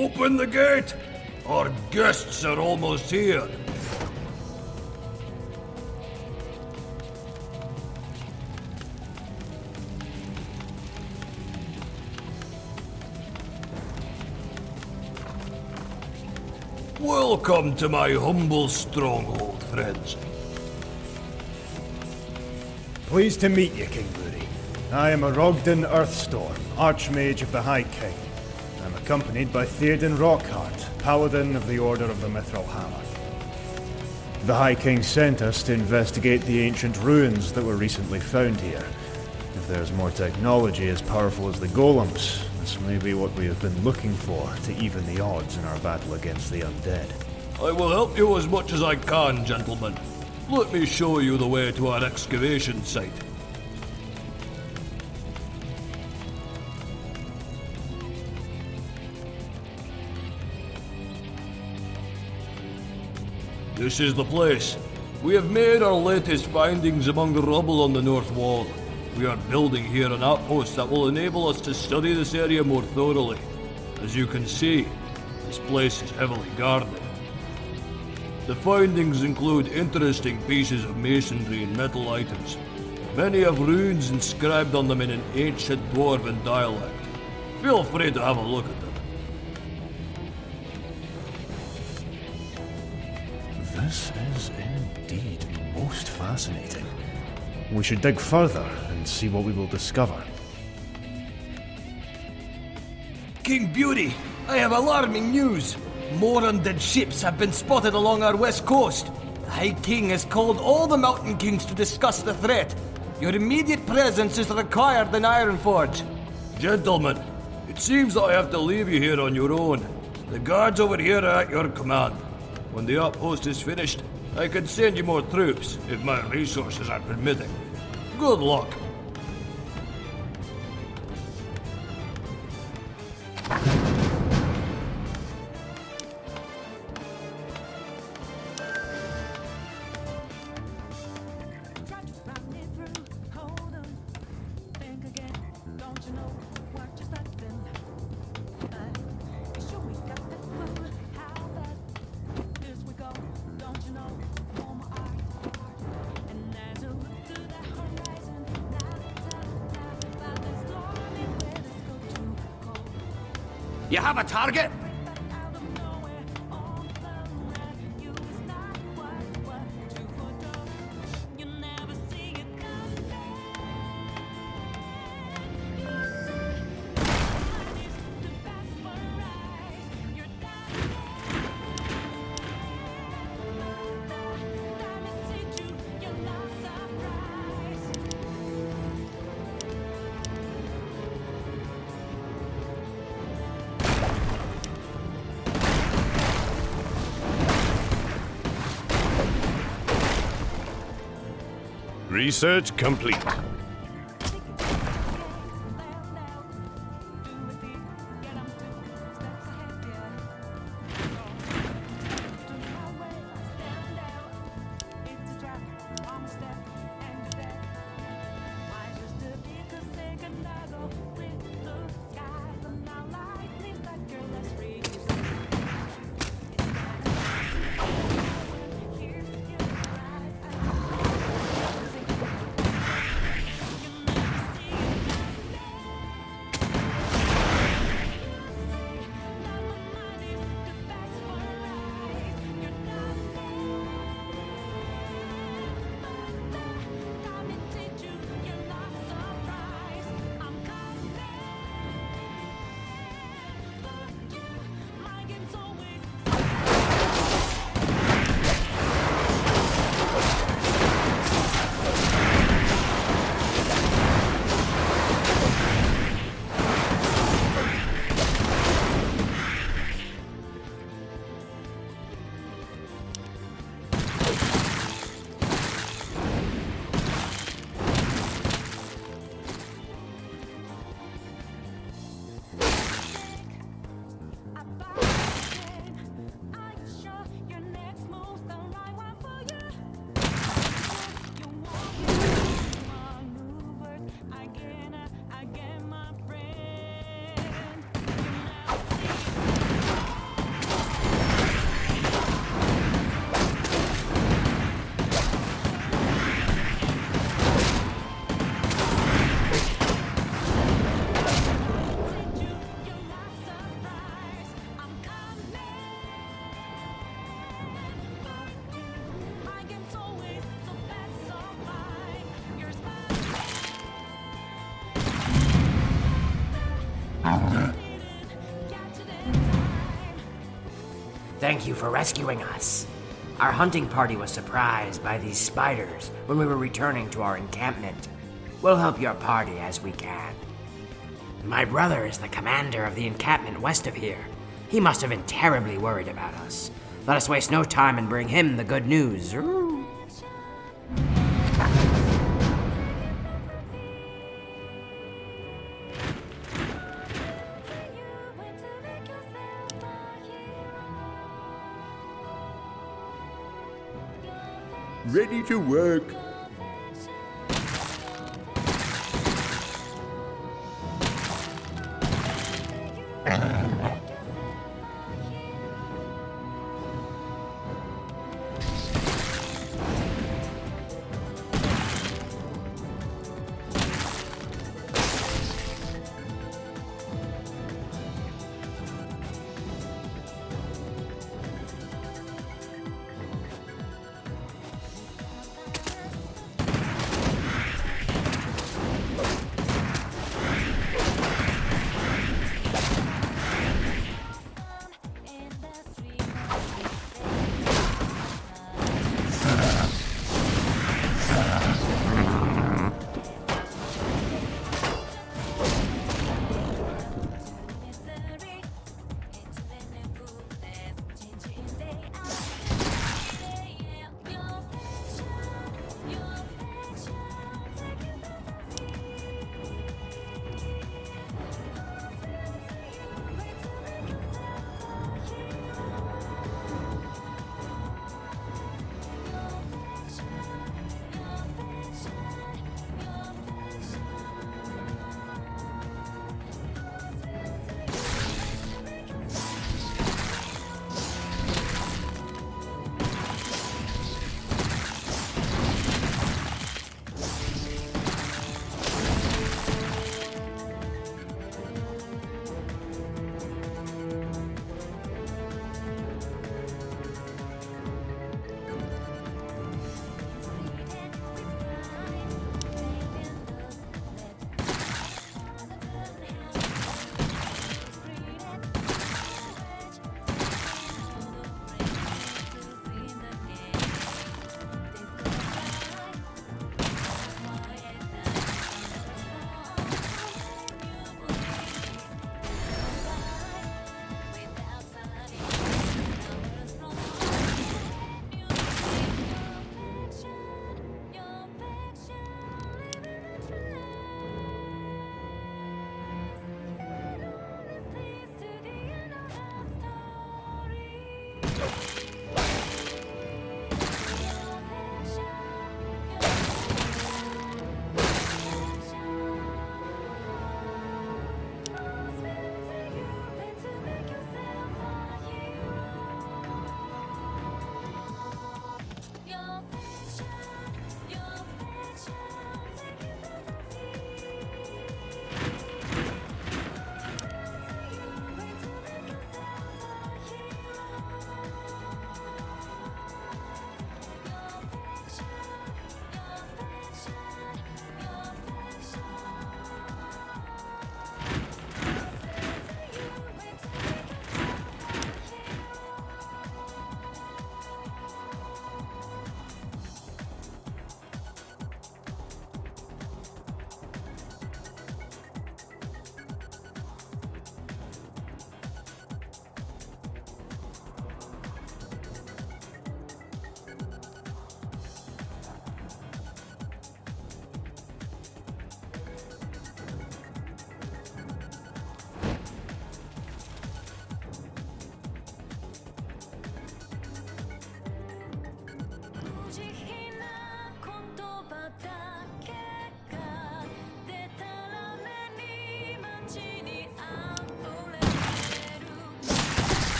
Open the gate! Our guests are almost here. Welcome to my humble stronghold, friends. Pleased to meet you, King Booty. I am a Rogden Earthstorm, Archmage of the High King. I'm accompanied by Theoden Rockhart, Paladin of the Order of the Mithril Hammer. The High King sent us to investigate the ancient ruins that were recently found here. If there's more technology as powerful as the golems, this may be what we have been looking for to even the odds in our battle against the undead. I will help you as much as I can, gentlemen. Let me show you the way to our excavation site. This is the place. We have made our latest findings among the rubble on the north wall. We are building here an outpost that will enable us to study this area more thoroughly. As you can see, this place is heavily guarded. The findings include interesting pieces of masonry and metal items. Many have runes inscribed on them in an ancient dwarven dialect. Feel free to have a look at them. This is indeed most fascinating. We should dig further and see what we will discover. King Beauty, I have alarming news. More undead ships have been spotted along our west coast. The High King has called all the Mountain Kings to discuss the threat. Your immediate presence is required in Ironforge. Gentlemen, it seems that I have to leave you here on your own. The guards over here are at your command. When the outpost is finished, I can send you more troops, if my resources are permitting. Good luck. You have a target? Research complete. Thank you for rescuing us. Our hunting party was surprised by these spiders when we were returning to our encampment. We'll help your party as we can. My brother is the commander of the encampment west of here. He must have been terribly worried about us. Let us waste no time and bring him the good news. Ready to work.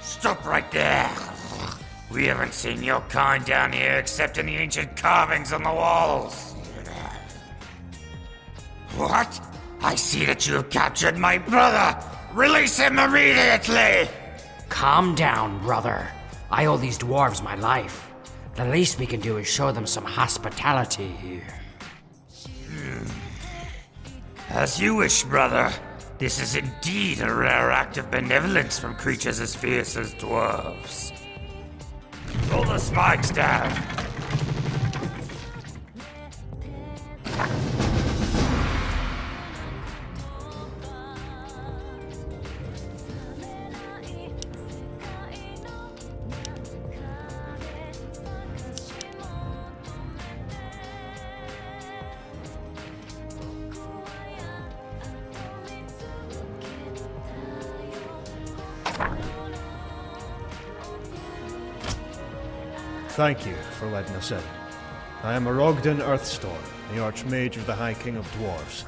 Stop right there. We haven't seen your kind down here except in the ancient carvings on the walls. What? I see that you have captured my brother. Release him immediately! Calm down, brother. I owe these dwarves my life. The least we can do is show them some hospitality here. As you wish, brother. This is indeed a rare act of benevolence from creatures as fierce as dwarves. Roll the spikes down. Thank you for letting us in. I am Warcraft Earthstorm, the Archmage of the High King of Dwarves.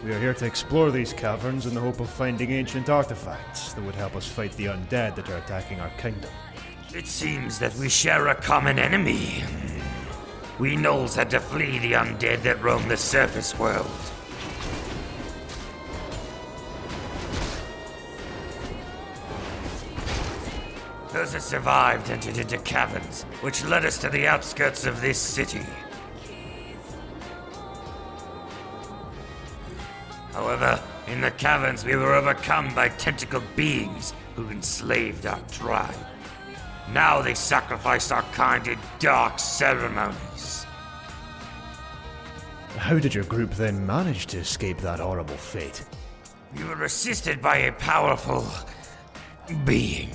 We are here to explore these caverns in the hope of finding ancient artifacts that would help us fight the undead that are attacking our kingdom. It seems that we share a common enemy. We gnolls had to flee the undead that roam the surface world. Those that survived entered into caverns, which led us to the outskirts of this city. However, in the caverns we were overcome by tentacled beings who enslaved our tribe. Now they sacrifice our kind in dark ceremonies. How did your group then manage to escape that horrible fate? We were assisted by a powerful being.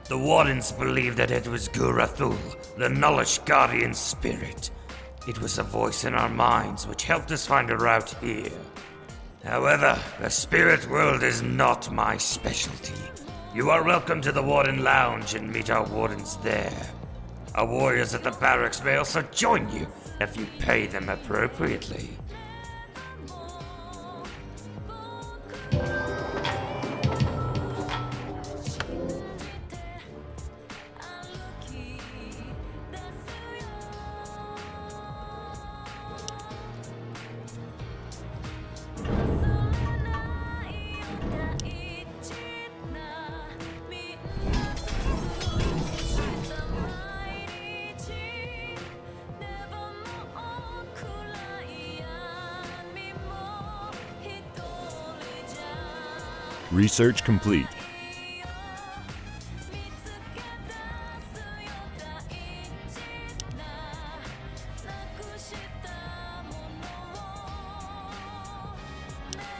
The Wardens believed that it was Gurathul, the Nullish Guardian Spirit. It was a voice in our minds which helped us find a route here. However, the spirit world is not my specialty. You are welcome to the Warden Lounge and meet our wardens there. Our warriors at the barracks may also join you if you pay them appropriately. Research complete.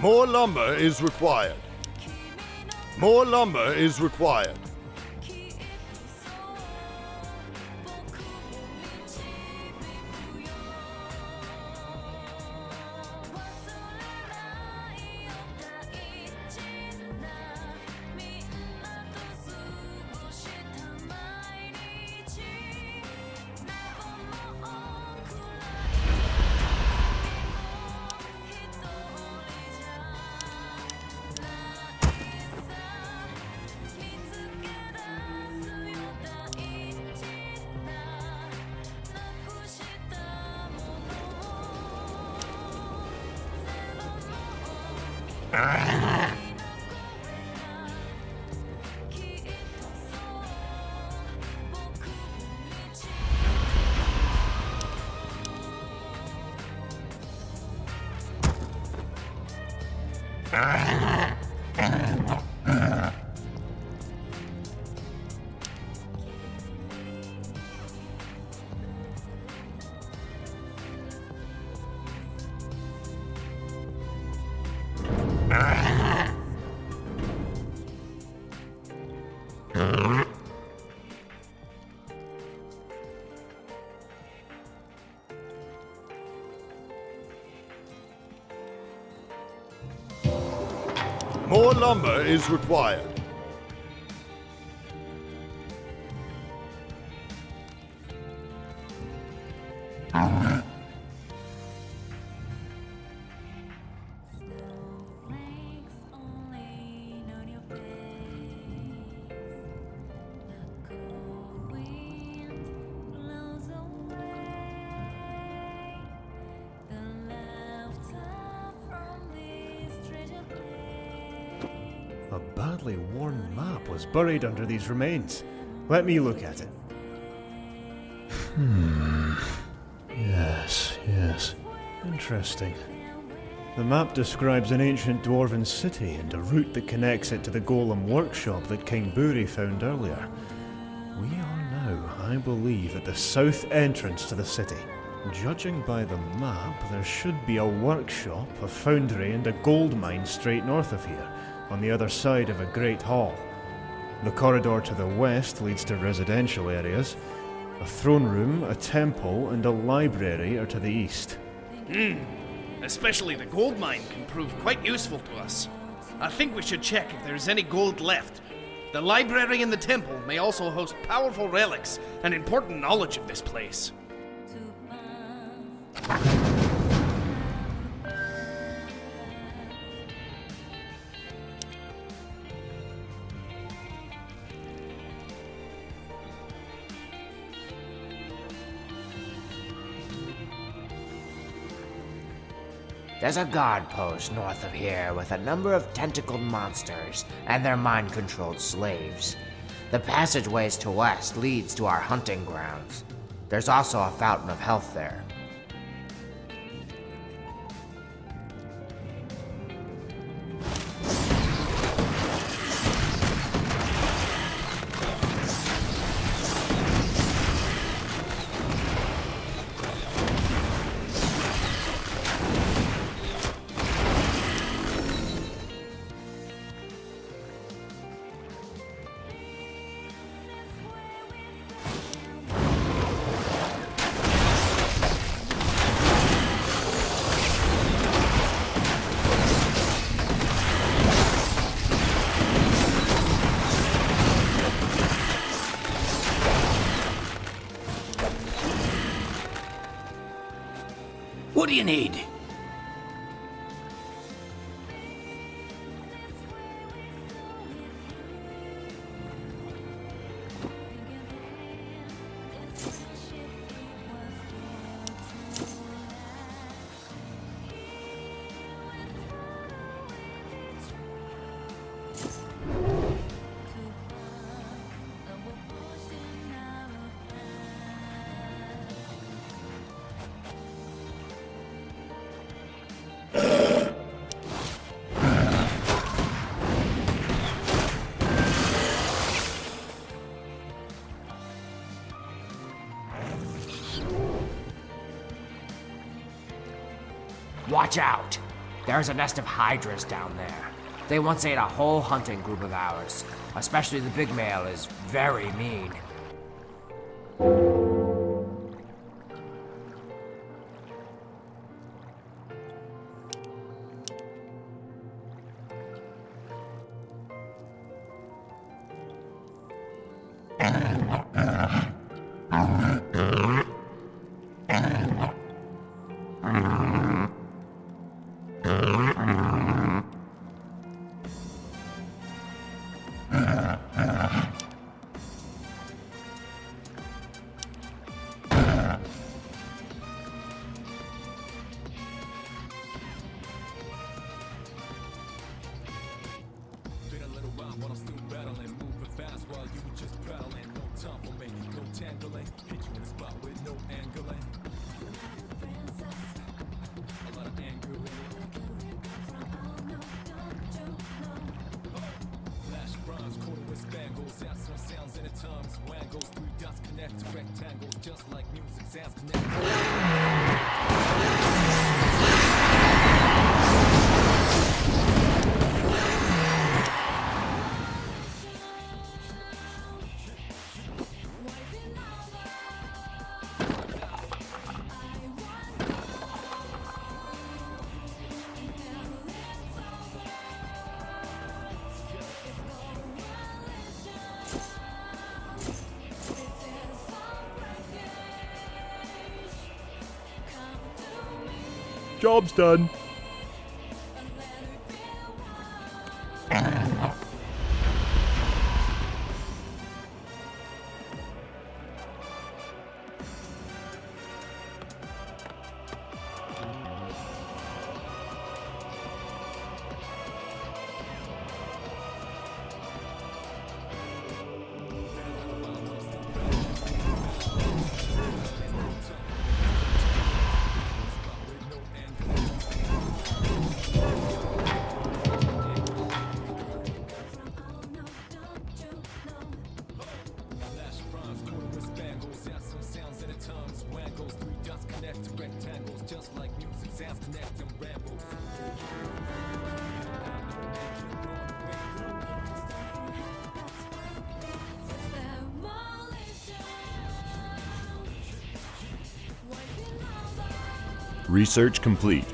More lumber is required. More lumber is required. More lumber is required. badly worn map was buried under these remains. Let me look at it. Yes. Interesting. The map describes an ancient dwarven city and a route that connects it to the golem workshop that King Buri found earlier. We are now, I believe, at the south entrance to the city. Judging by the map, there should be a workshop, a foundry, and a gold mine straight north of here, on the other side of a great hall. The corridor to the west leads to residential areas. A throne room, a temple, and a library are to the east. Especially the gold mine can prove quite useful to us. I think we should check if there's any gold left. The library and the temple may also host powerful relics and important knowledge of this place. There's a guard post north of here with a number of tentacled monsters and their mind-controlled slaves. The passageways to west leads to our hunting grounds. There's also a fountain of health there. What do you need? Watch out! There's a nest of hydras down there. They once ate a whole hunting group of ours. Especially the big male is very mean. Job's done. Research complete.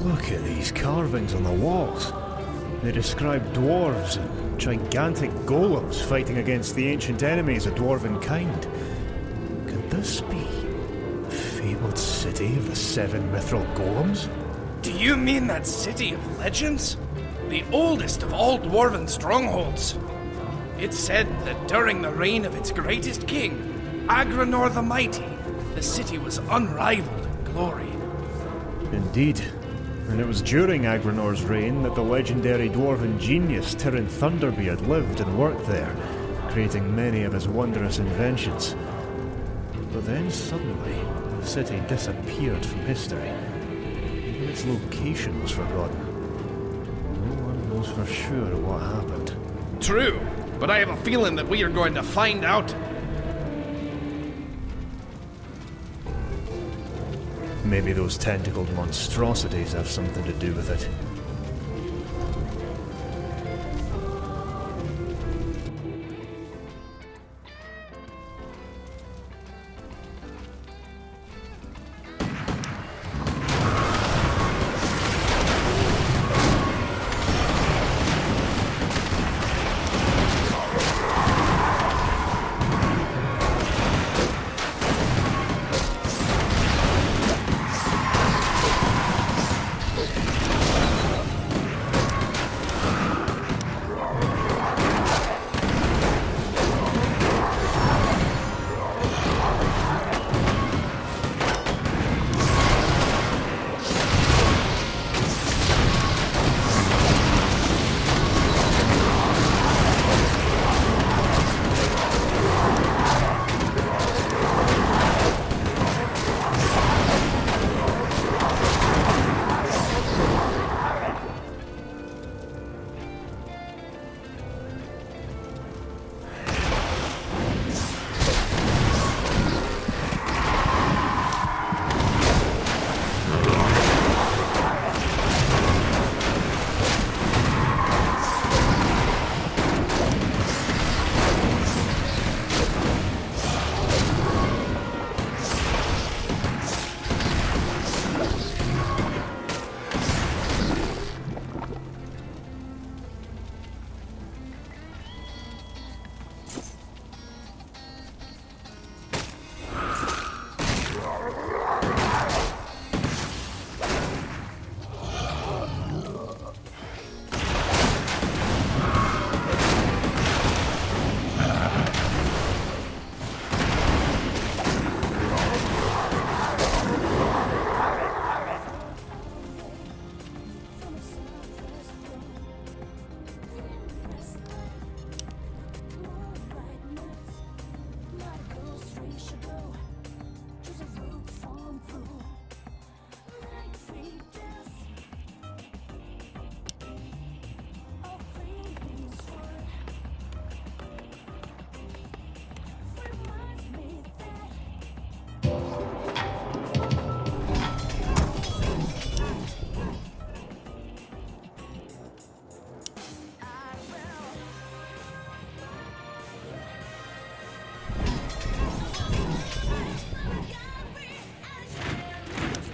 Look at these carvings on the walls. They describe dwarves and gigantic golems fighting against the ancient enemies of dwarven kind. Could this be the fabled city of the 7 mithril golems? Do you mean that city of legends? The oldest of all dwarven strongholds. It's said that during the reign of its greatest king, Agranor the Mighty, the city was unrivaled in glory. Indeed. And it was during Agranor's reign that the legendary dwarven genius Tyrion Thunderbeard lived and worked there, creating many of his wondrous inventions. But then suddenly, the city disappeared from history. Even its location was forgotten. No one knows for sure what happened. True, but I have a feeling that we are going to find out. Maybe those tentacled monstrosities have something to do with it.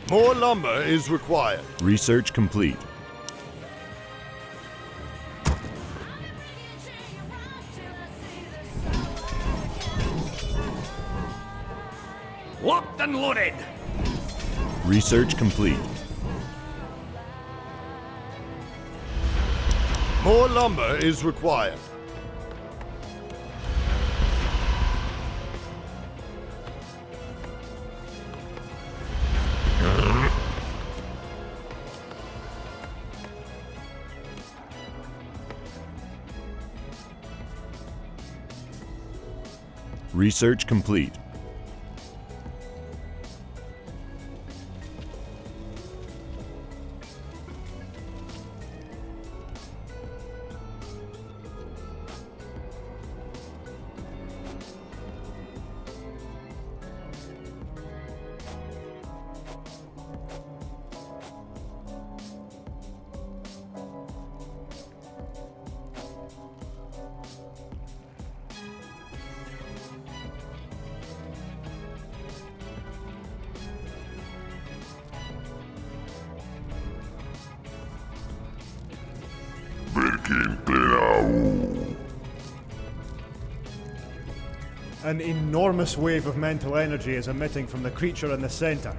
More lumber is required. Research complete. and loaded! Research complete. More lumber is required. Research complete. An enormous wave of mental energy is emitting from the creature in the center.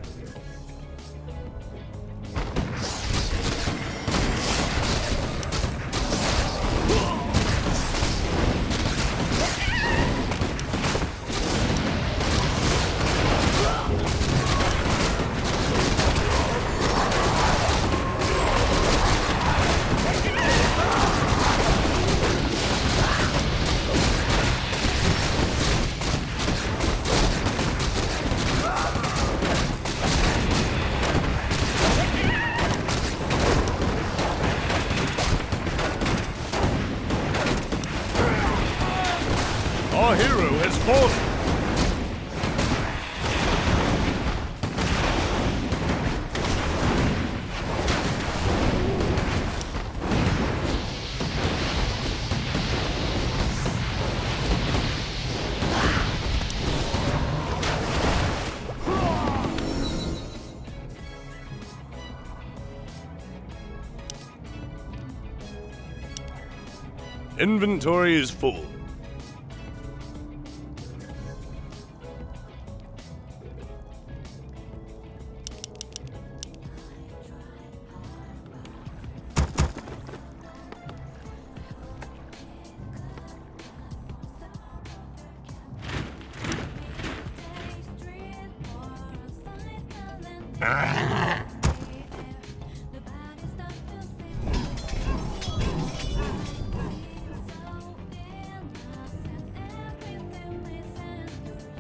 Our hero has fallen. Inventory is full.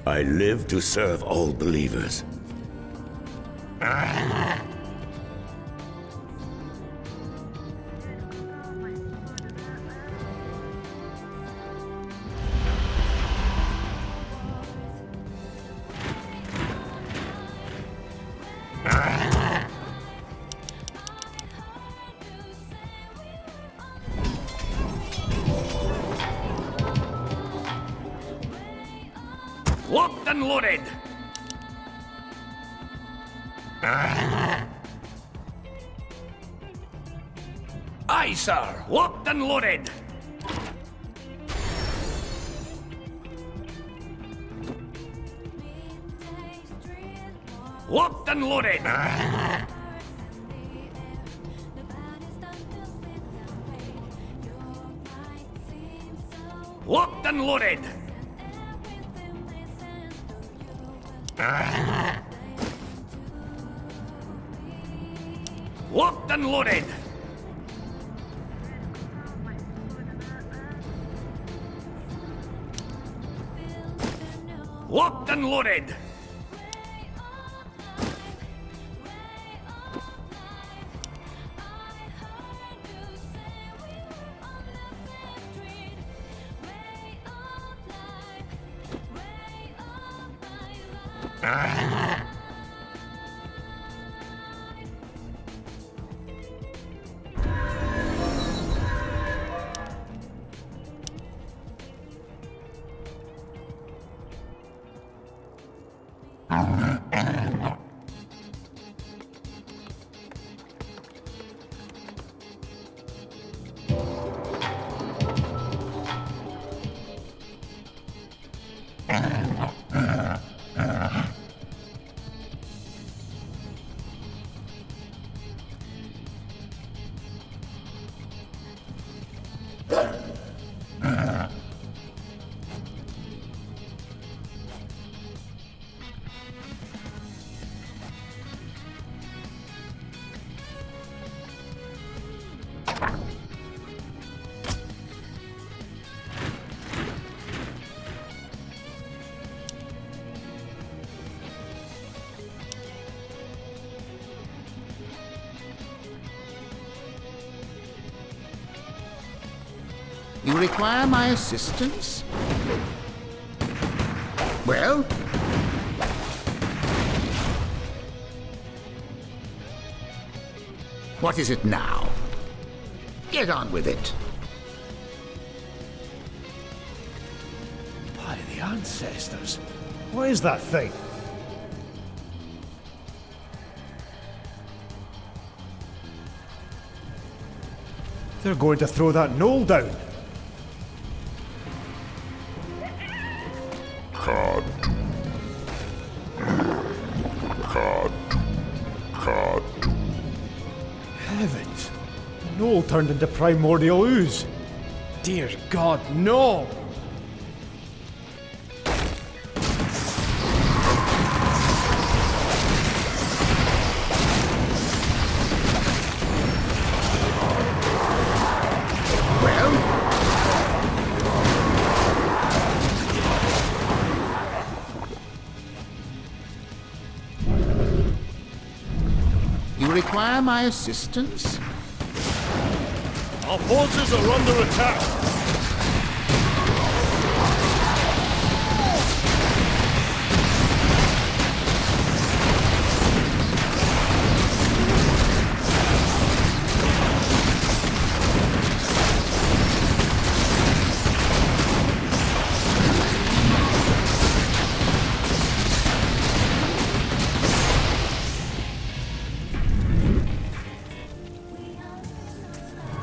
I live to serve all believers. Locked and loaded! Aye, sir! Locked and loaded! Locked and loaded! Locked and loaded! Locked and loaded! Locked and loaded! You require my assistance? Well? What is it now? Get on with it. By the ancestors. What is that thing? They're going to throw that knoll down. Heavens! The knoll turned into primordial ooze. Dear God, no! You require my assistance? Our forces are under attack.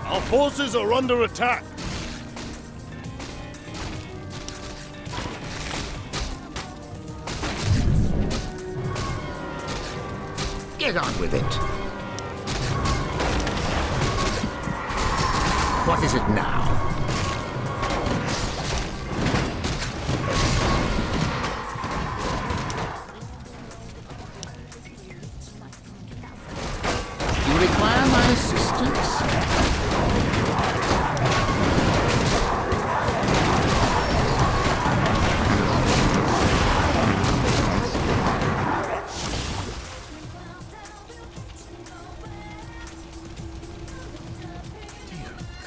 Our forces are under attack. Get on with it. What is it now? You require my assistance?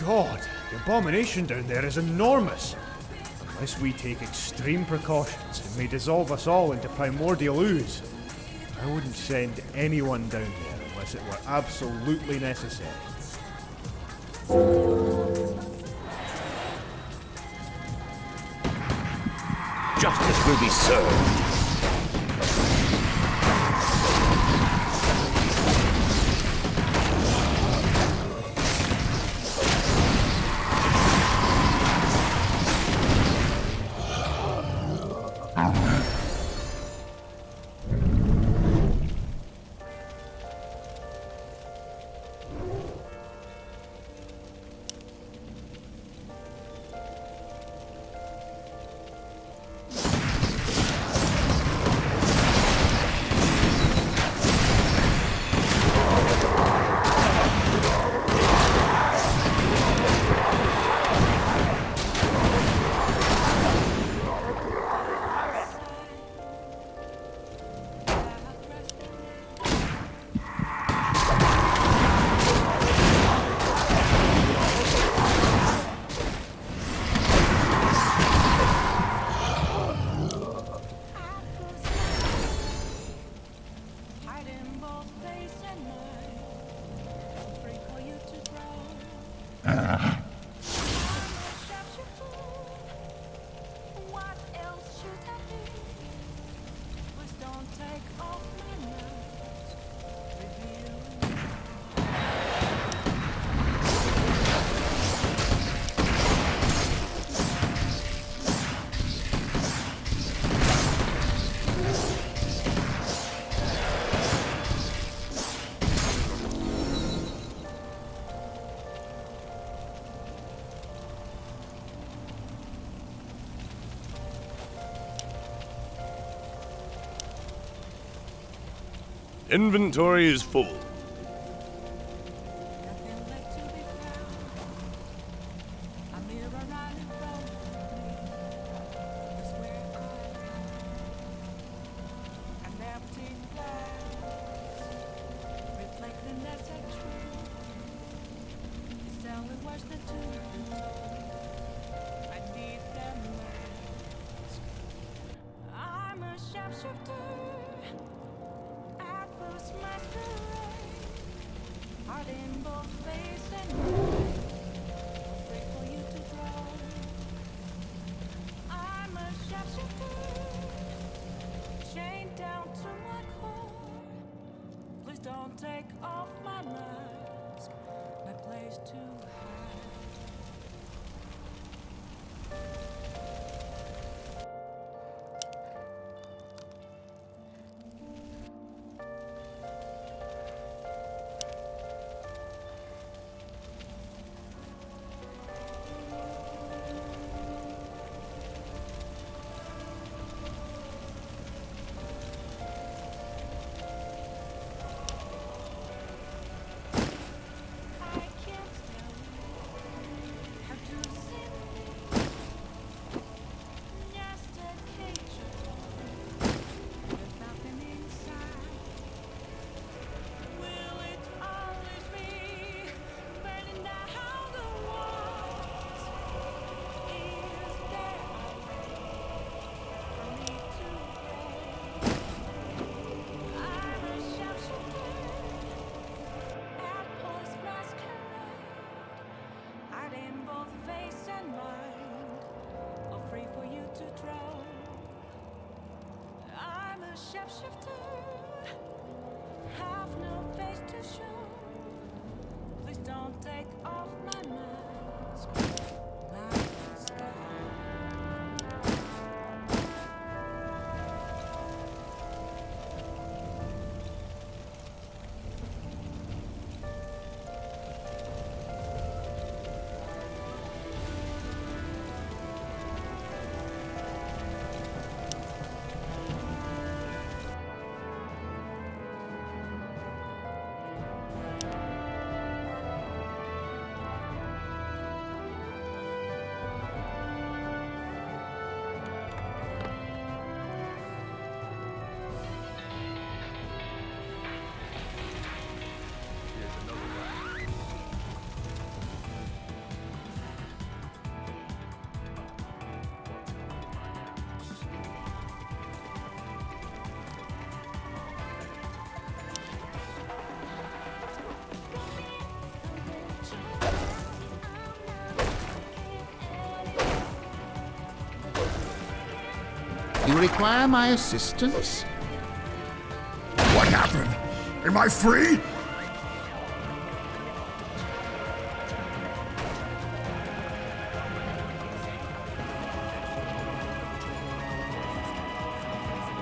God, the abomination down there is enormous. Unless we take extreme precautions, it may dissolve us all into primordial ooze. I wouldn't send anyone down there unless it were absolutely necessary. Justice will be served. Inventory is full. Don't take off my mask, my place to hide. Shifter, have no face to show. Please don't take off my mask. You require my assistance? What happened? Am I free?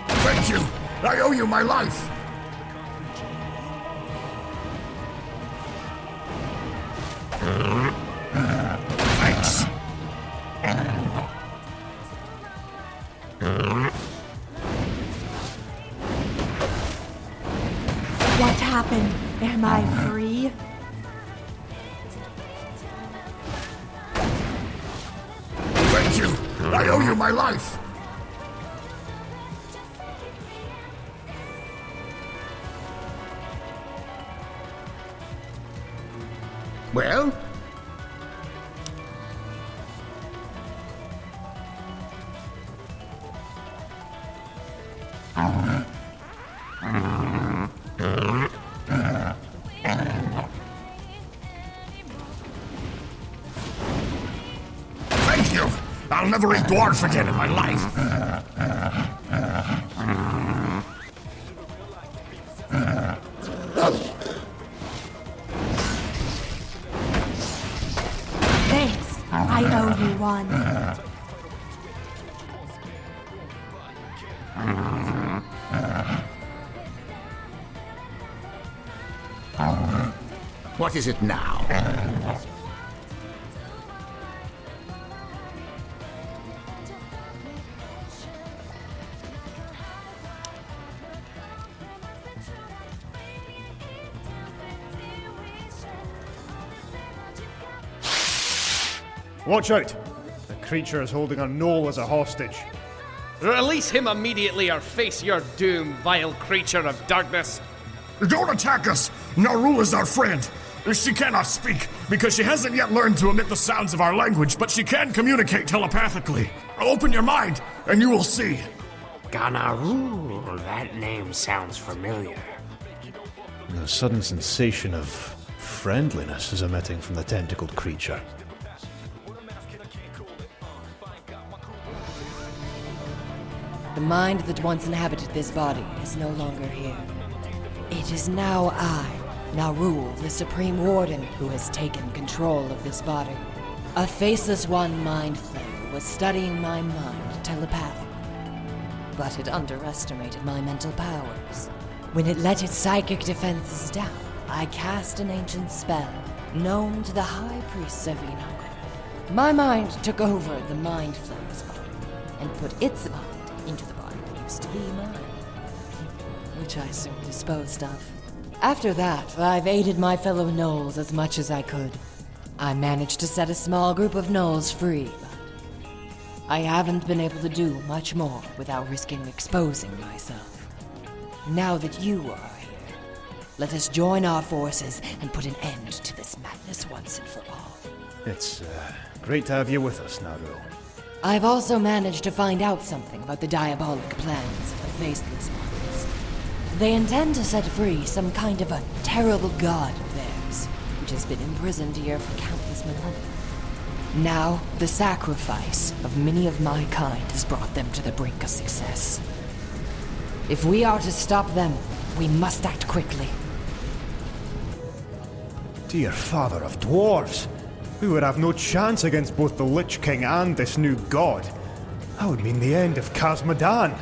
Thank you! I owe you my life! Thanks! What happened? Am I free? Thank you! I owe you my life! Well? Thank you! I'll never eat dwarf again in my life! Thanks. I owe you one. What is it now? Watch out! The creature is holding a gnoll as a hostage. Release him immediately or face your doom, vile creature of darkness. Don't attack us! Narul is our friend! She cannot speak, because she hasn't yet learned to emit the sounds of our language, but she can communicate telepathically. Open your mind, and you will see. Ganarul, that name sounds familiar. and a sudden sensation of friendliness is emitting from the tentacled creature. The mind that once inhabited this body is no longer here. It is now I, Narul, the Supreme Warden, who has taken control of this body. A faceless one mind flayer was studying my mind telepathically, but it underestimated my mental powers. When it let its psychic defenses down, I cast an ancient spell known to the High Priests of Enoch. My mind took over the mind flayer's body and put its mind into the body that used to be mine, which I soon disposed of. After that, I've aided my fellow gnolls as much as I could. I managed to set a small group of gnolls free, but I haven't been able to do much more without risking exposing myself. Now that you are here, let us join our forces and put an end to this madness once and for all. It's great to have you with us, Narul. I've also managed to find out something about the diabolic plans of the Faceless Ones. They intend to set free some kind of a terrible god of theirs, which has been imprisoned here for countless millennia. Now, the sacrifice of many of my kind has brought them to the brink of success. If we are to stop them, we must act quickly. Dear father of dwarves, we would have no chance against both the Lich King and this new god. That would mean the end of Khazmodan.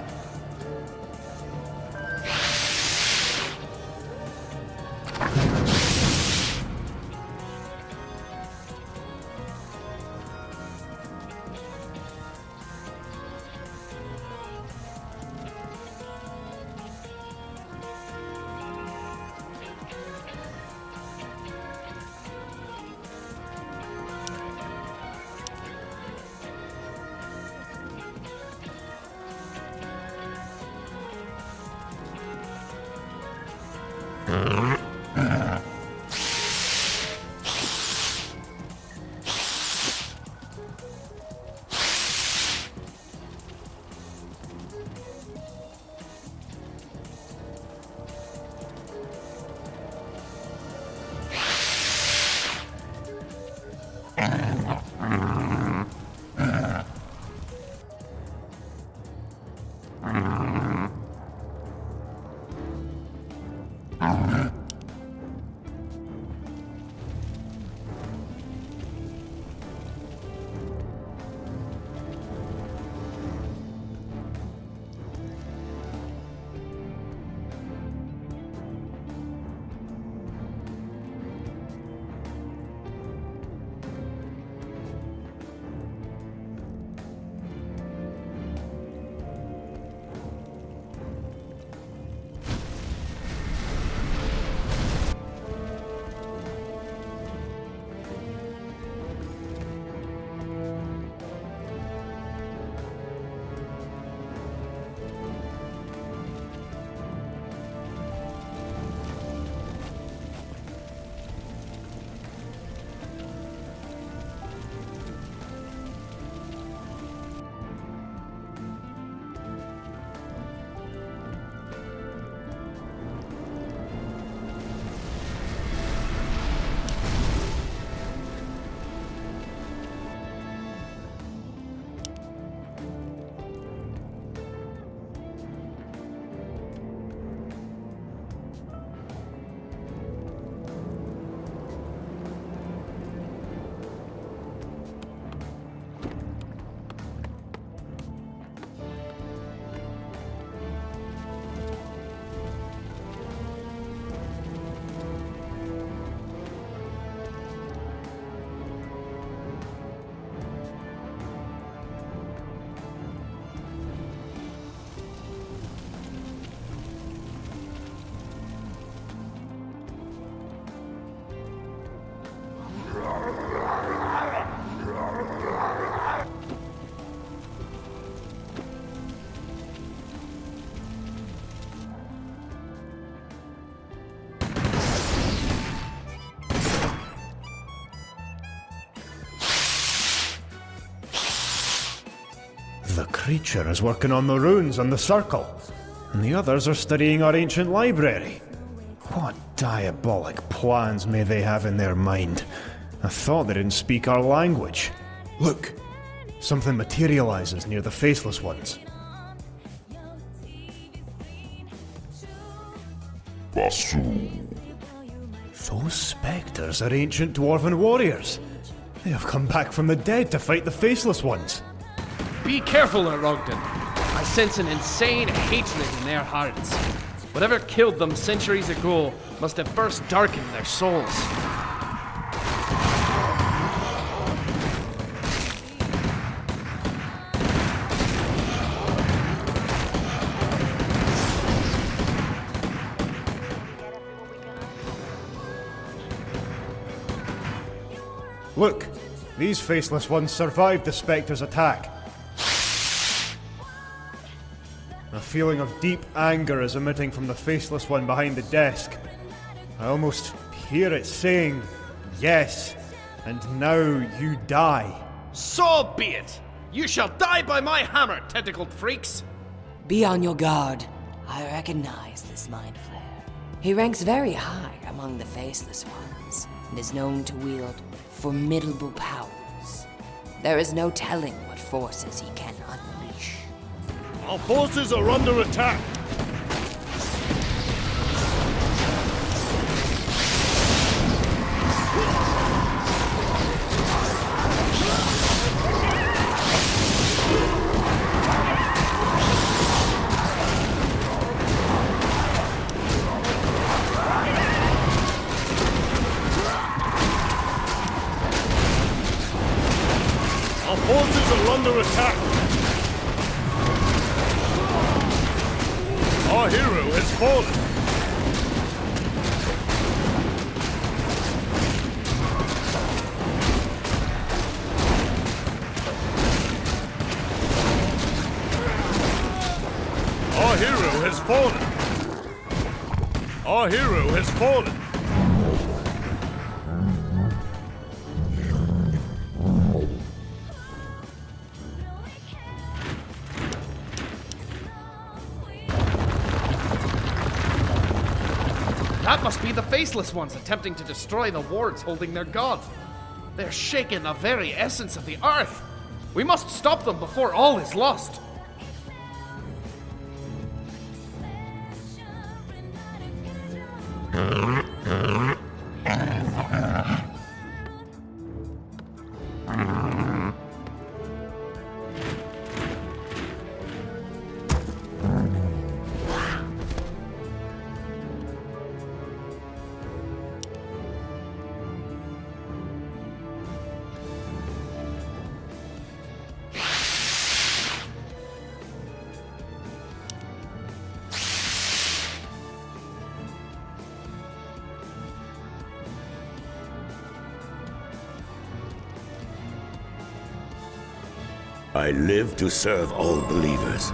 The creature is working on the runes on the circle, and the others are studying our ancient library. What diabolic plans may they have in their mind? I thought they didn't speak our language. Look! Something materializes near the Faceless Ones. Those spectres are ancient dwarven warriors. They have come back from the dead to fight the Faceless Ones. Be careful, Arogden. I sense an insane hatred in their hearts. Whatever killed them centuries ago must have first darkened their souls. Look, these Faceless Ones survived the Spectre's attack. A feeling of deep anger is emitting from the Faceless One behind the desk. I almost hear it saying, yes, and now you die. So be it! You shall die by my hammer, tentacled freaks! Be on your guard. I recognize this Mind Flayer. He ranks very high among the Faceless Ones, and is known to wield formidable powers. There is no telling what forces he can unleash. Our forces are under attack! Our forces are under attack! Our hero has fallen! Our hero has fallen! Our hero has fallen! That must be the Faceless Ones attempting to destroy the wards holding their god. They're shaking the very essence of the earth. We must stop them before all is lost. I live to serve all believers.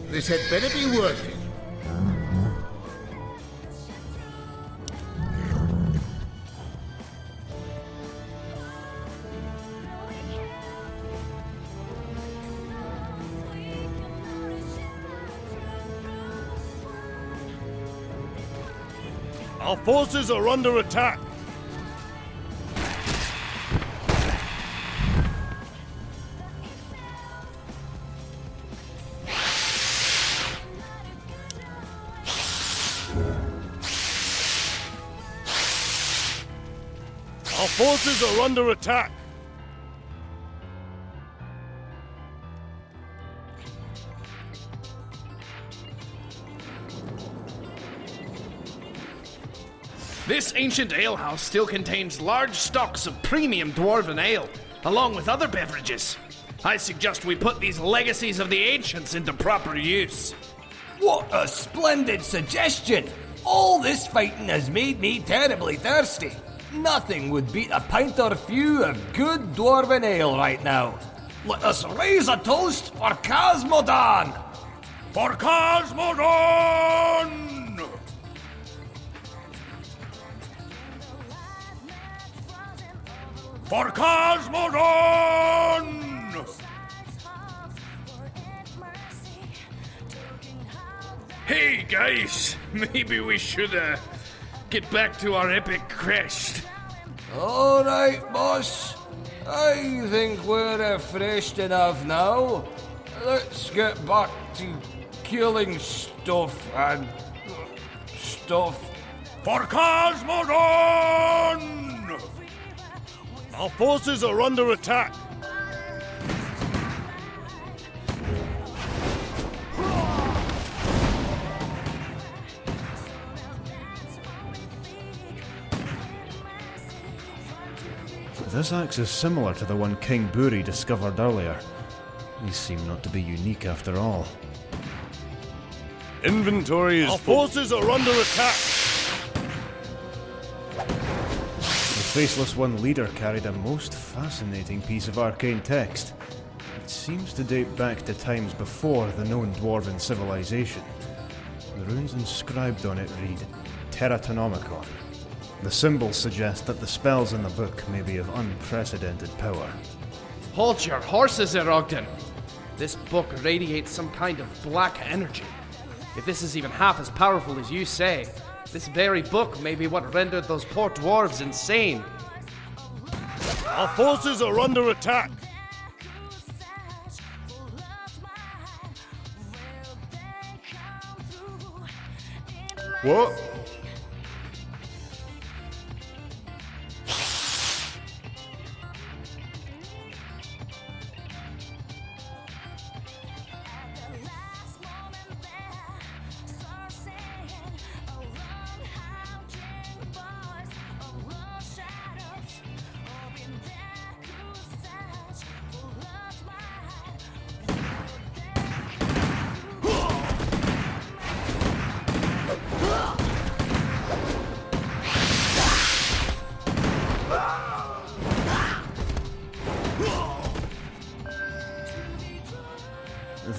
This had better be worth it. Our forces are under attack! Our forces are under attack! This ancient alehouse still contains large stocks of premium dwarven ale, along with other beverages. I suggest we put these legacies of the ancients into proper use. What a splendid suggestion! All this fighting has made me terribly thirsty. Nothing would beat a pint or few of good dwarven ale right now. Let us raise a toast for Cosmodan! For Cosmodan! For Cosmodon! Hey guys, maybe we should get back to our epic quest. Alright, boss. I think we're refreshed enough now. Let's get back to killing stuff and stuff. For Cosmodon! Our forces are under attack. This axe is similar to the one King Buri discovered earlier. These seem not to be unique after all. Inventory is Our full. forces are under attack. The Faceless One leader carried a most fascinating piece of arcane text. It seems to date back to times before the known dwarven civilization. The runes inscribed on it read Terratonomicon. The symbols suggest that the spells in the book may be of unprecedented power. Hold your horses, Erogden. This book radiates some kind of black energy. If this is even half as powerful as you say, this very book may be what rendered those poor dwarves insane. Our forces are under attack. What?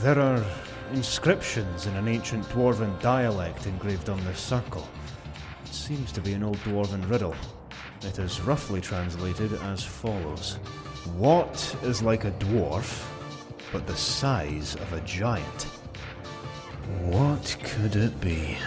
There are inscriptions in an ancient dwarven dialect engraved on this circle. It seems to be an old dwarven riddle. It is roughly translated as follows. What is like a dwarf, but the size of a giant? What could it be?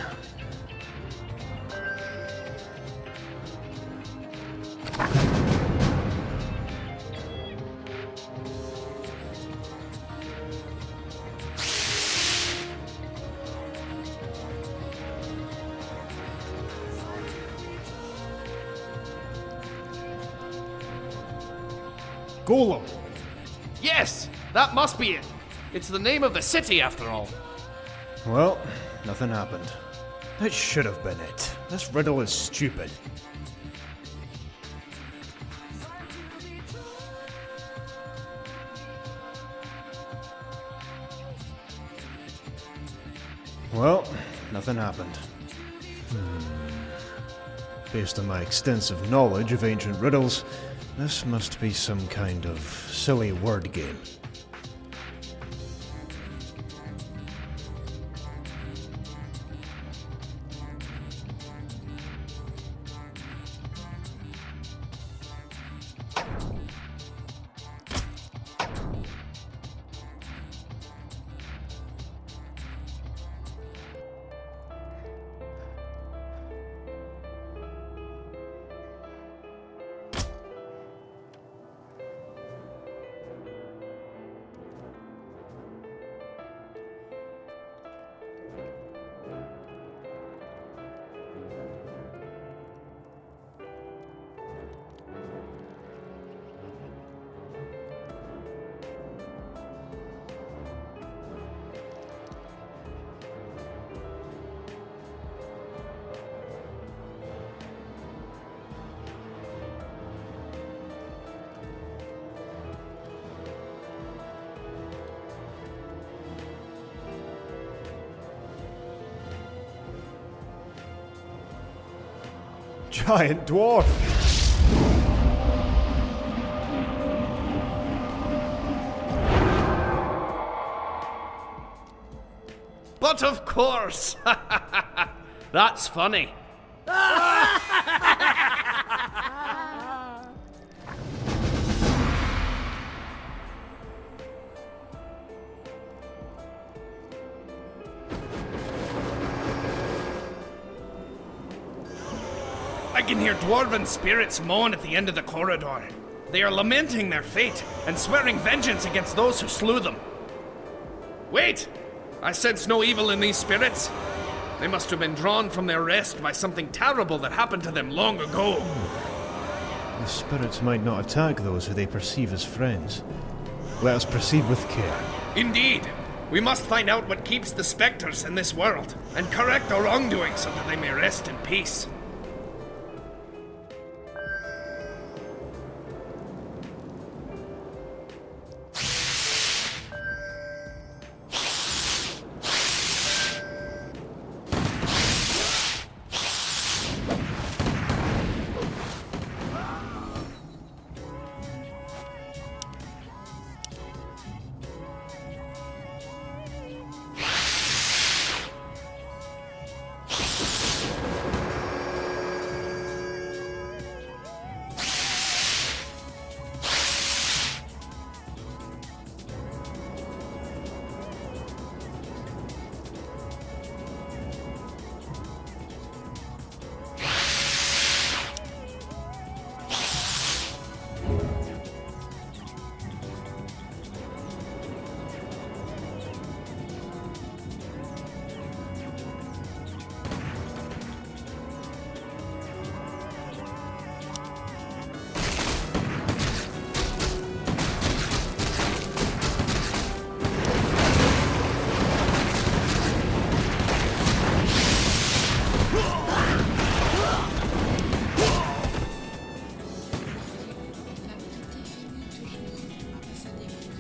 Golem! Yes! That must be it! It's the name of the city, after all. Well, nothing happened. That should have been it. This riddle is stupid. Well, nothing happened. Based on my extensive knowledge of ancient riddles, this must be some kind of silly word game. Giant dwarf! But of course! That's funny. can hear dwarven spirits moan at the end of the corridor. They are lamenting their fate and swearing vengeance against those who slew them. Wait! I sense no evil in these spirits. They must have been drawn from their rest by something terrible that happened to them long ago. The spirits might not attack those who they perceive as friends. Let us proceed with care. Indeed. We must find out what keeps the specters in this world and correct our wrongdoing so that they may rest in peace.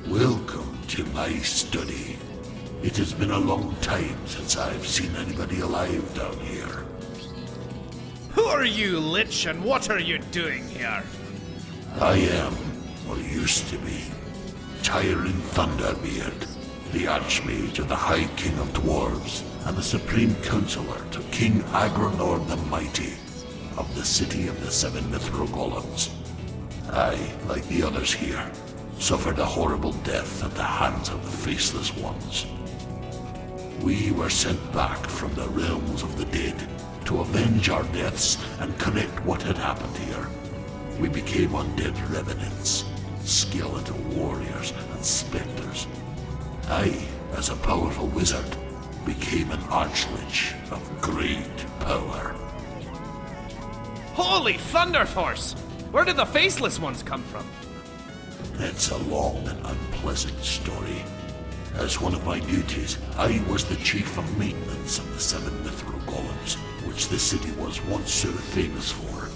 Welcome to my study. It has been a long time since I've seen anybody alive down here. Who are you, Lich, and what are you doing here? I am, or used to be, Tyrant Thunderbeard, the Archmage of the High King of Dwarves, and the Supreme Counselor to King Agronor the Mighty, of the City of the Seven Mithril Golems. I, like the others here, suffered a horrible death at the hands of the Faceless Ones. We were sent back from the realms of the dead to avenge our deaths and correct what had happened here. We became undead revenants, skeletal warriors, and specters. I, as a powerful wizard, became an archlich of great power. Holy Thunderforce! Where did the Faceless Ones come from? It's a long and unpleasant story. As one of my duties, I was the chief of maintenance of the Seven Mithril Golems, which the city was once so famous for.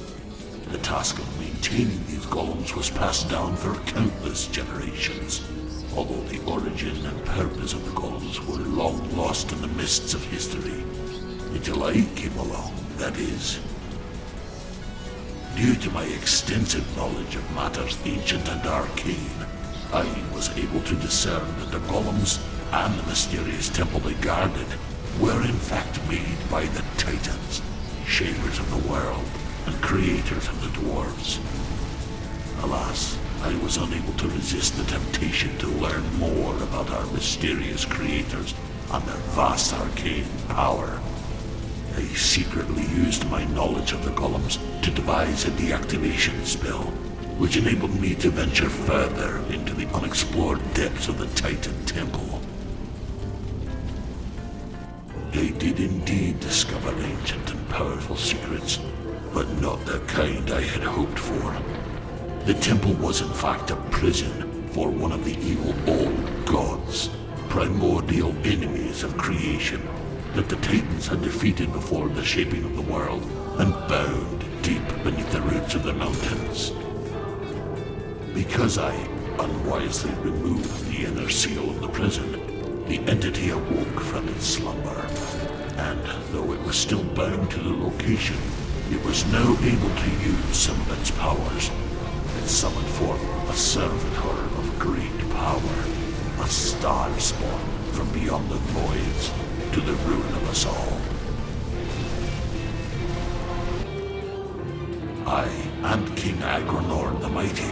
The task of maintaining these golems was passed down for countless generations, although the origin and purpose of the golems were long lost in the mists of history. Until I came along, that is. Due to my extensive knowledge of matters ancient and arcane, I was able to discern that the golems and the mysterious temple they guarded were in fact made by the Titans, shapers of the world and creators of the dwarves. Alas, I was unable to resist the temptation to learn more about our mysterious creators and their vast arcane power. I secretly used my knowledge of the golems to devise a deactivation spell, which enabled me to venture further into the unexplored depths of the Titan Temple. I did indeed discover ancient and powerful secrets, but not the kind I had hoped for. The temple was in fact a prison for one of the evil old gods, primordial enemies of creation, that the Titans had defeated before the shaping of the world and bound deep beneath the roots of the mountains. Because I unwisely removed the inner seal of the prison, the entity awoke from its slumber, and though it was still bound to the location, it was now able to use some of its powers. It summoned forth a servitor of great power, a star spawn from beyond the voids, to the ruin of us all. I and King Agronor the Mighty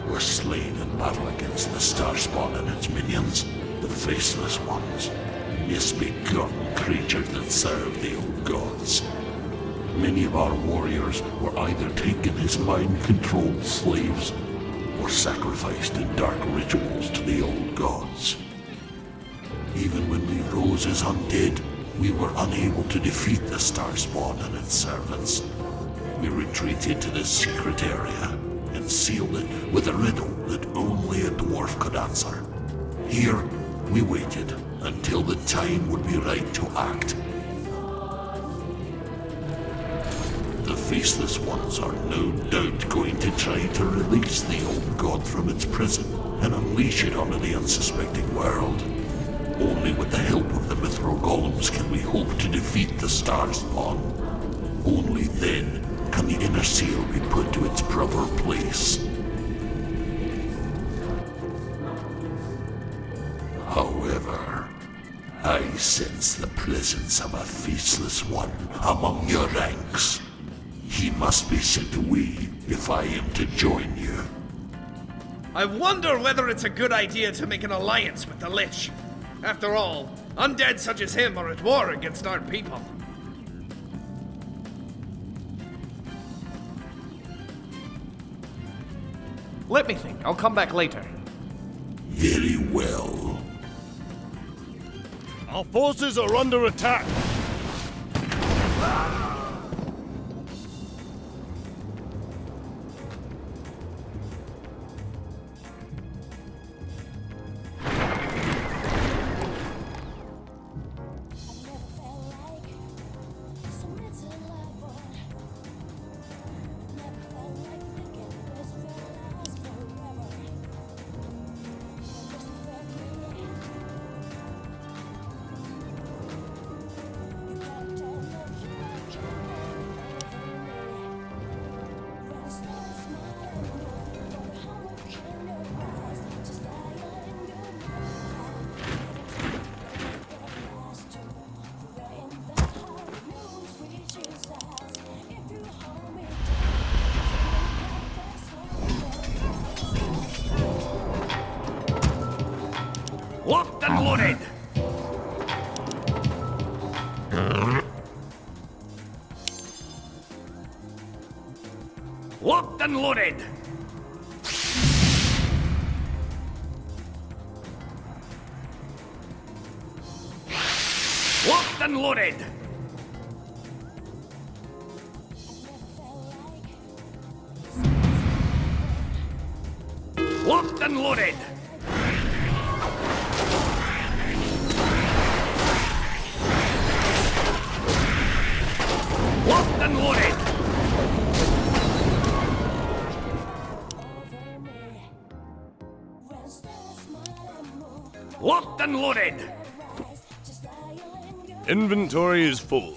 were slain in battle against the Starspawn and its minions, the Faceless Ones, misbegotten creatures that served the old gods. Many of our warriors were either taken as mind-controlled slaves or sacrificed in dark rituals to the old gods. Even when we rose as undead, we were unable to defeat the Starspawn and its servants. We retreated to this secret area and sealed it with a riddle that only a dwarf could answer. Here, we waited until the time would be right to act. The Faceless Ones are no doubt going to try to release the old god from its prison and unleash it onto the unsuspecting world. Only with the help of the Mithril Golems can we hope to defeat the Starspawn. Only then can the Inner Seal be put to its proper place. However, I sense the presence of a Faceless One among your ranks. He must be sent away if I am to join you. I wonder whether it's a good idea to make an alliance with the Lich. After all, undead such as him are at war against our people. Let me think. I'll come back later. Very well. Our forces are under attack. Locked and loaded! Locked and loaded! Locked and loaded! Locked and loaded! Locked and loaded! Locked and loaded! Inventory is full.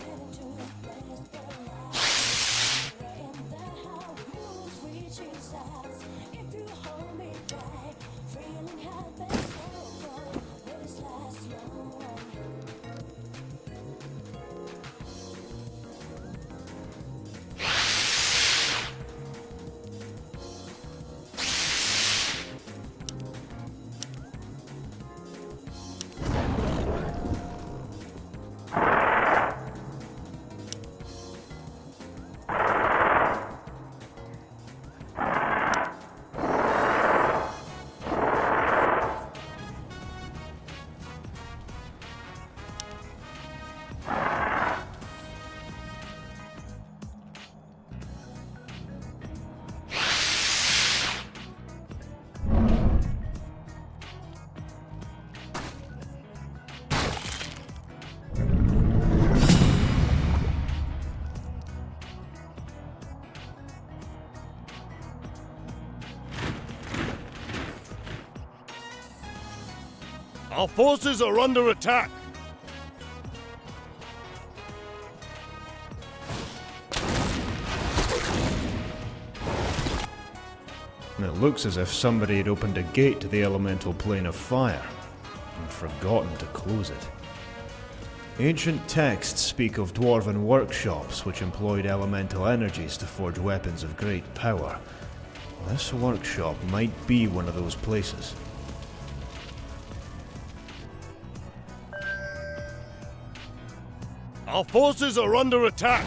Our forces are under attack. And it looks as if somebody had opened a gate to the elemental plane of fire and forgotten to close it. Ancient texts speak of dwarven workshops which employed elemental energies to forge weapons of great power. This workshop might be one of those places. Our forces are under attack.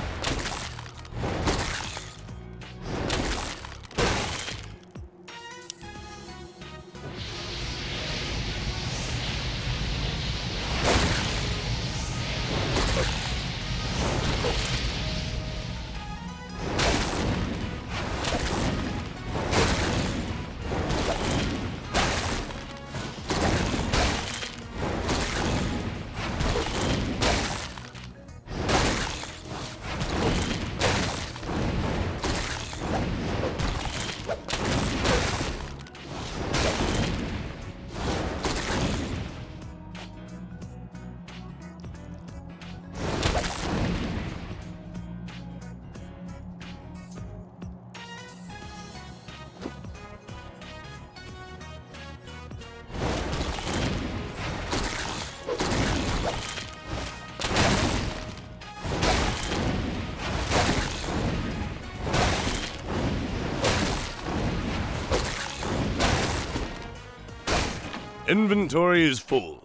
Inventory is full.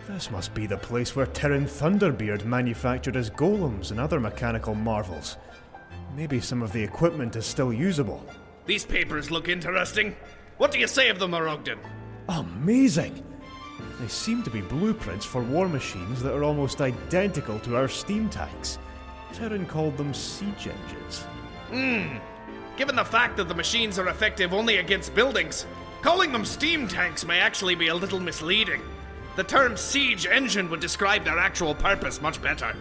This must be the place where Tyrion Thunderbeard manufactured his golems and other mechanical marvels. Maybe some of the equipment is still usable. These papers look interesting. What do you say of them, Morogden? Amazing! They seem to be blueprints for war machines that are almost identical to our steam tanks. Tyrion called them siege engines. Given the fact that the machines are effective only against buildings, calling them steam tanks may actually be a little misleading. The term siege engine would describe their actual purpose much better.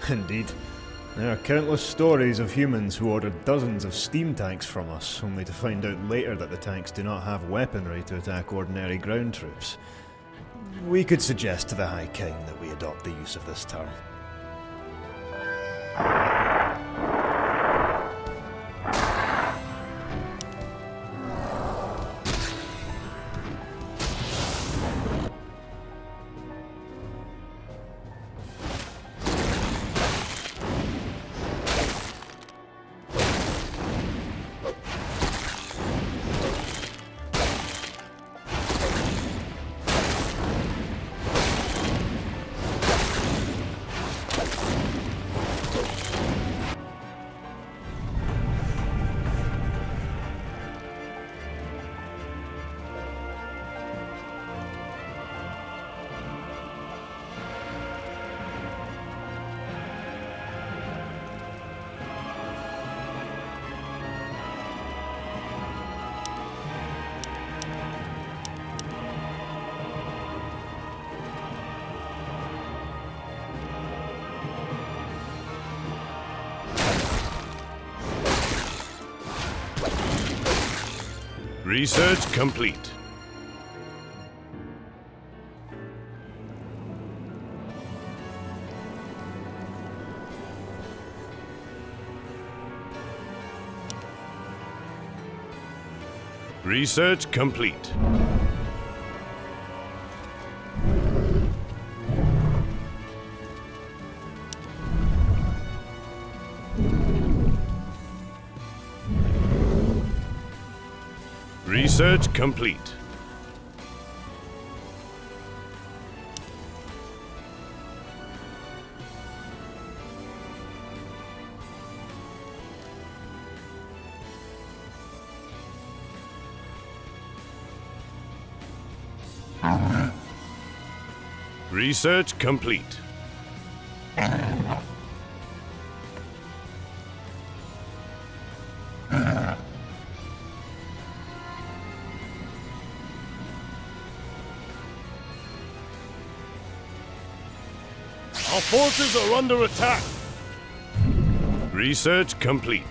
Indeed. There are countless stories of humans who ordered dozens of steam tanks from us, only to find out later that the tanks do not have weaponry to attack ordinary ground troops. We could suggest to the High King that we adopt the use of this term. Research complete. Research complete. Research complete. Research complete. Our forces are under attack. Research complete.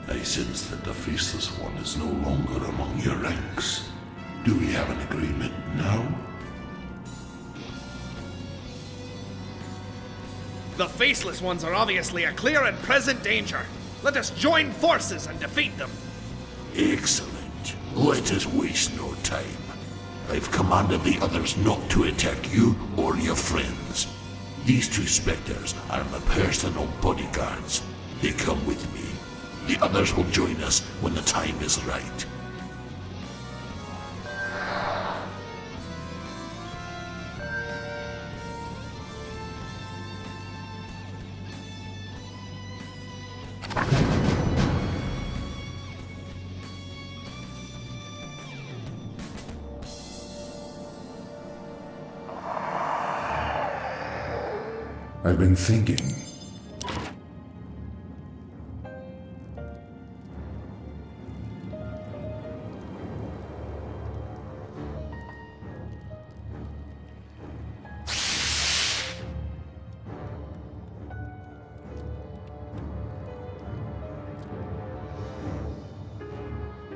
I sense that the Faceless One is no longer among your ranks. Do we have an agreement now? The Faceless Ones are obviously a clear and present danger. Let us join forces and defeat them. Excellent. Let us waste no time. I've commanded the others not to attack you or your friends. These two specters are my personal bodyguards. They come with me. The others will join us when the time is right. I've been thinking.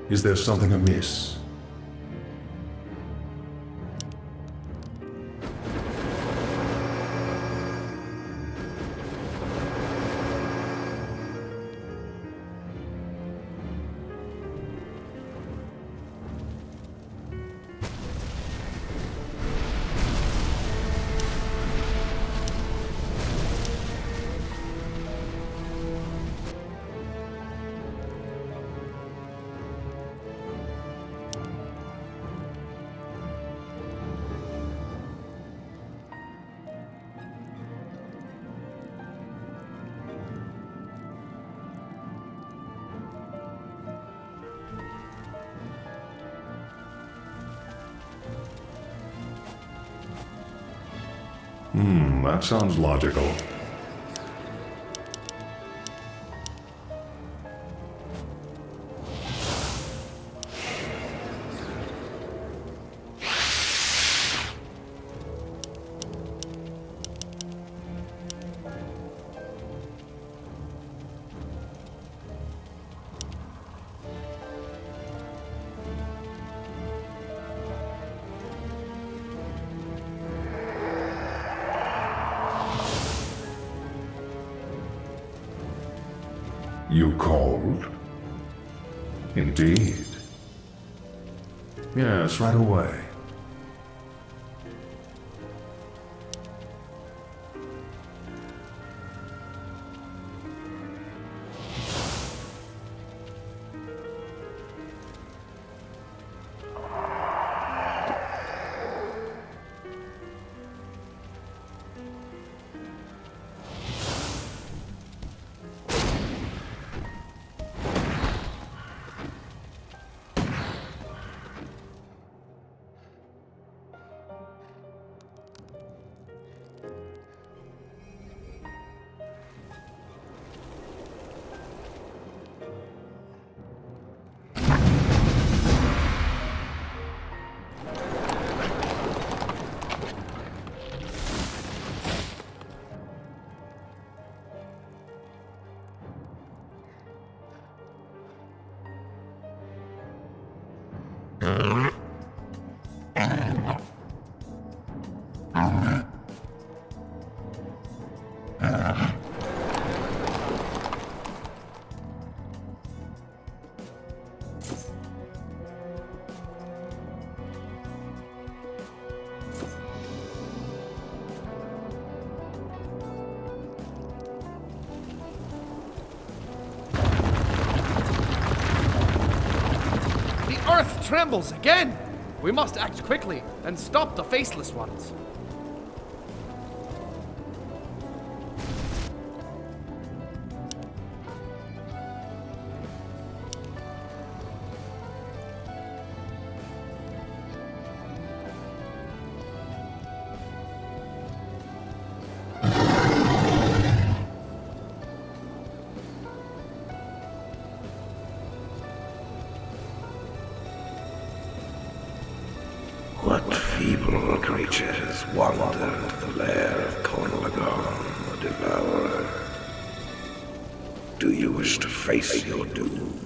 Is there something amiss? That sounds logical. You called? Indeed. Yes, right away. Earth trembles again! We must act quickly and stop the faceless ones. What feeble creature has wandered to the lair of Cornelagon, the Devourer? Do you wish to face your doom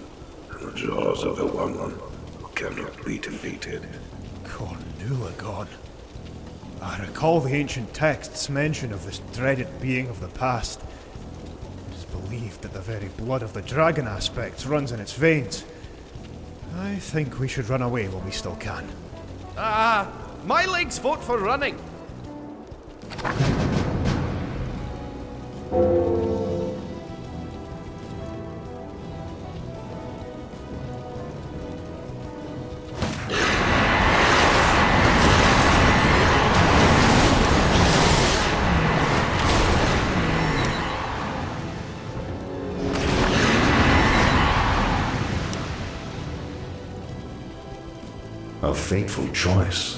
in the jaws of the one who cannot be defeated? Cornelagon. I recall the ancient texts' mention of this dreaded being of the past. It is believed that the very blood of the dragon aspects runs in its veins. I think we should run away while we still can. My legs vote for running. A fateful choice.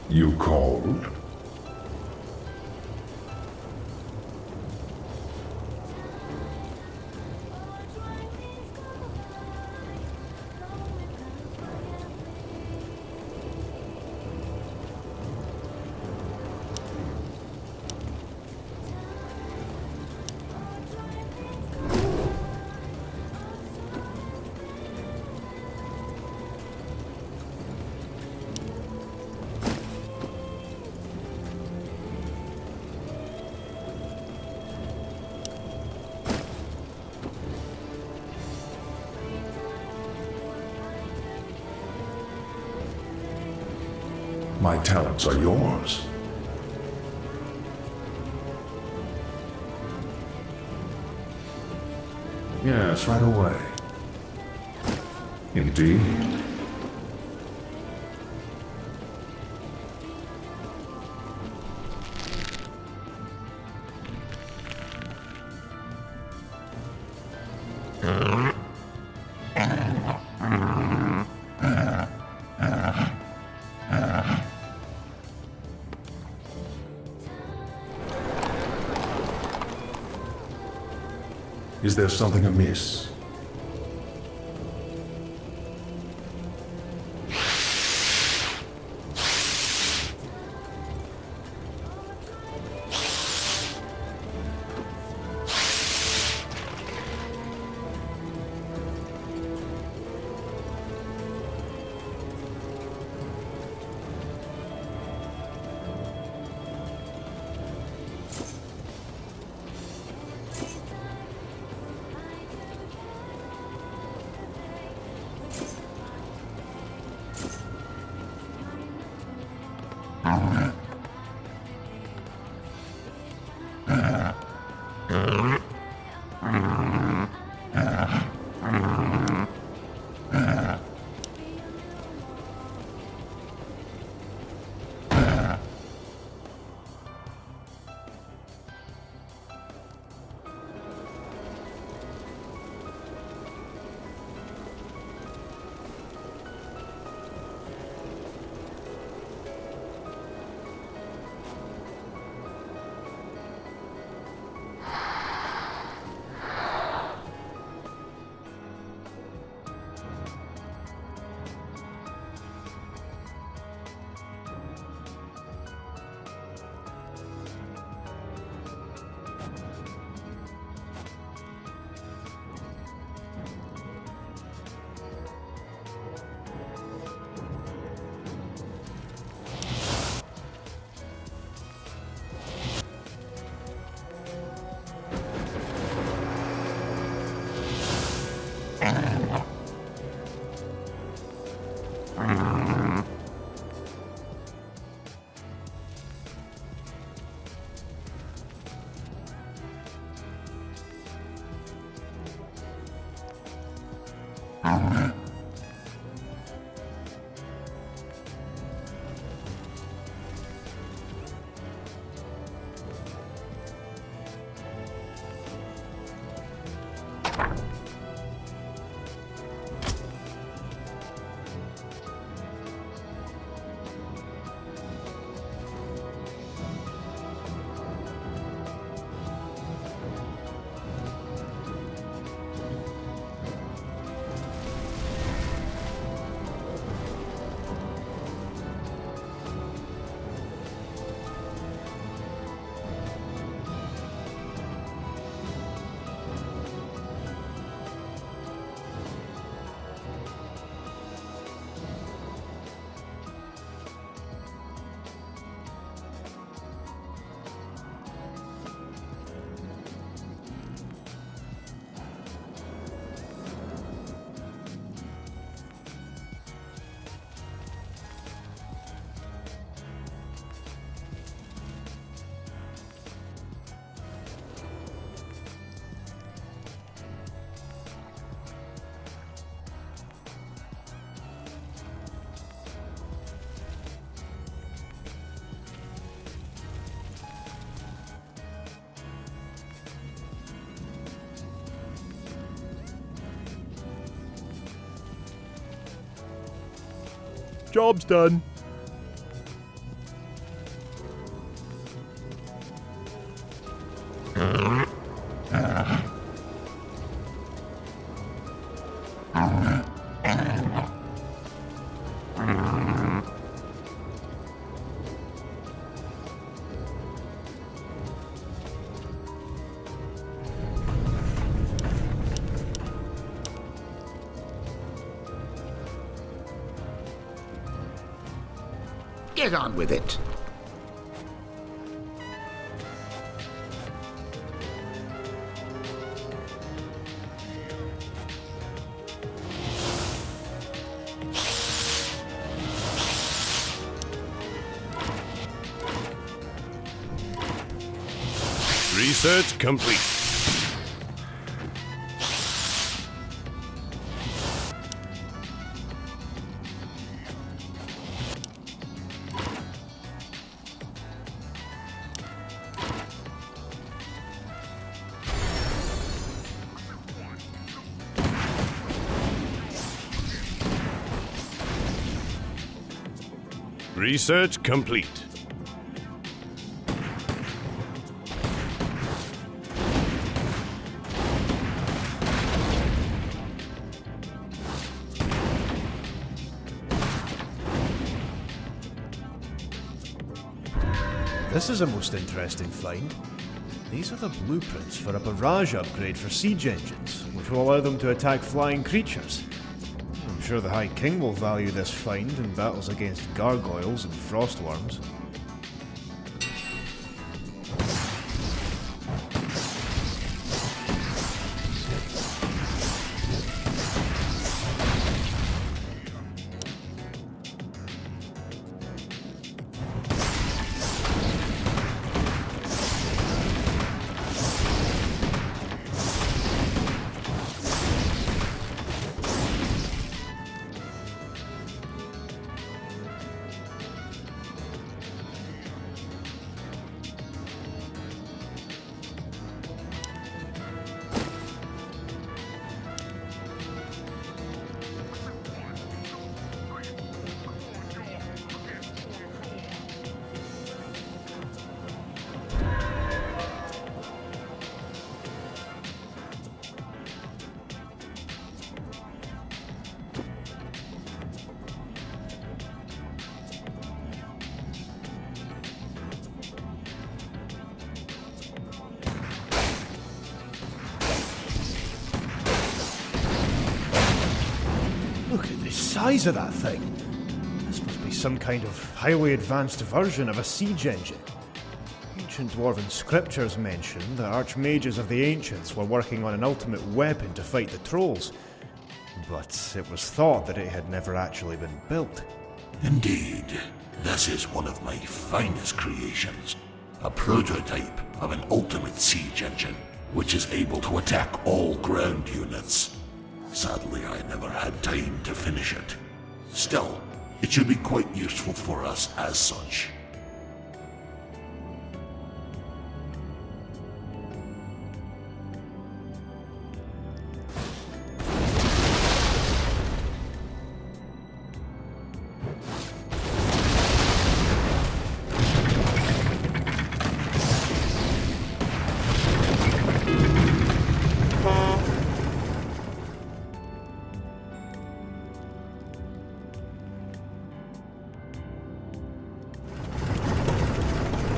You called? My talents are yours. Yes, right away. Indeed. Is there something amiss? Job's done. Get on with it. Research complete. Research complete. This is a most interesting find. These are the blueprints for a barrage upgrade for siege engines, which will allow them to attack flying creatures. I'm sure the High King will value this find in battles against gargoyles and frostworms. Look at the size of that thing. This must be some kind of highly advanced version of a siege engine. Ancient dwarven scriptures mention that archmages of the ancients were working on an ultimate weapon to fight the trolls, but it was thought that it had never actually been built. Indeed, this is one of my finest creations. A prototype of an ultimate siege engine, which is able to attack all ground units. Sadly, I never had time to finish it. Still, it should be quite useful for us as such.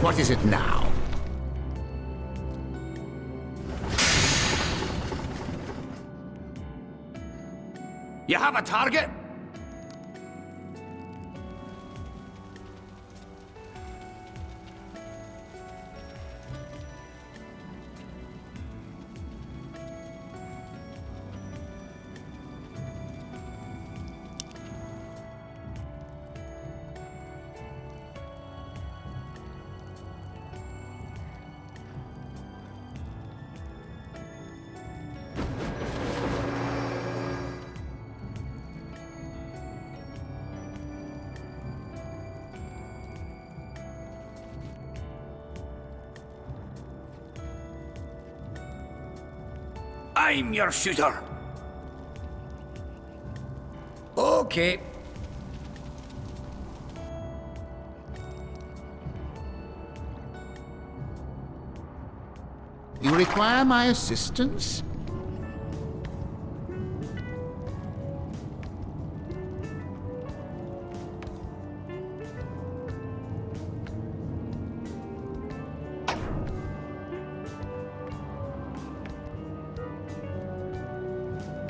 What is it now? You have a target? I'm your shooter. Okay. You require my assistance?